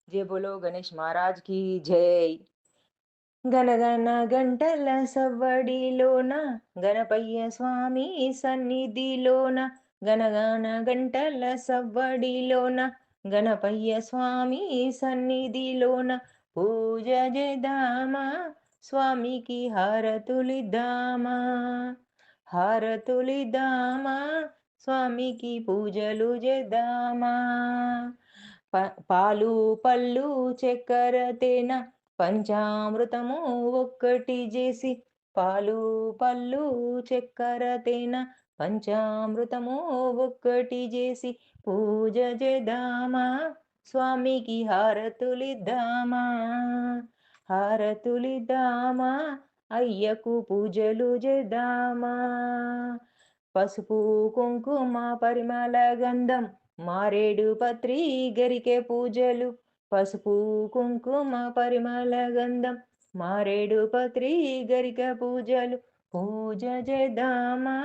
జై బోలో గణేష్ మహారాజ్ की జై. గనగన గంటల సవ్వడిలోన గణపయ్య స్వామి సన్నిధిలోన గనగన గంటల సవ్వడిలోన గణపయ్య స్వామి సన్నిధిలోన పూజ చేద్దామా స్వామికి హారతులిద్దామా హారతులిద్దామా స్వామికి పూజలు చేద్దామా పాలు పళ్ళు చక్కెర తేన పంచామృతము ఒక్కటి చేసి పాలు పళ్ళు చక్కెర తేన పంచామృతము ఒక్కటి చేసి పూజ చేద్దామా స్వామికి హారతులిద్దామా హారతులిద్దామా అయ్యకు పూజలు చేద్దామా పసుపు కుంకుమ పరిమళ గంధం మారేడు పత్రి గరికె పూజలు పసుపు కుంకుమ పరిమళ గంధం మారేడు పత్రి గరిక పూజలు పూజ చేద్దామా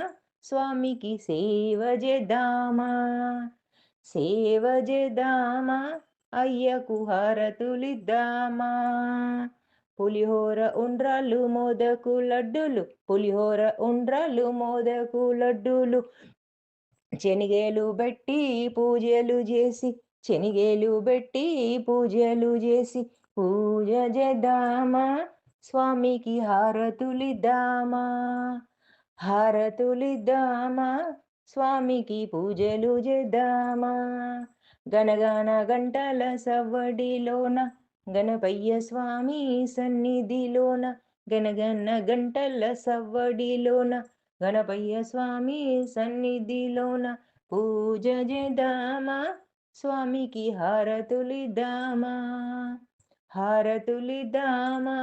స్వామికి సేవ చేద్దామా సేవ చేద్దామా అయ్యకు హారతులిద్దామా పులిహోర ఉండ్రాళ్ళు మోదకు లడ్డులు పులిహోర ఉండ్రాళ్ళు మోదకు లడ్డులు శనిగేలు బెట్టి పూజలు చేసి శనిగేలు బెట్టి పూజలు చేసి పూజ చేద్దామా స్వామికి హారతులిద్దామా హారతులిద్దామా స్వామికి పూజలు చేద్దామా గనగాన గంటల సవ్వడిలోన గణపయ్య స్వామి సన్నిధిలోన గనగన గంటల సవ్వడిలోన గణపయ్య స్వామి సన్నిధిలోన పూజ చేద్దామా స్వామికి హారతులిద్దామా హారతులిద్దామా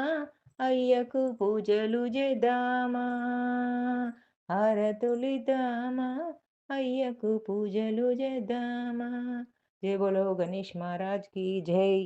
అయ్యకు పూజలు చేద్దామా హారతులిద్దామా అయ్యకు పూజలు చేద్దామా జై బోలో గణేష్ మహారాజ్ की జై.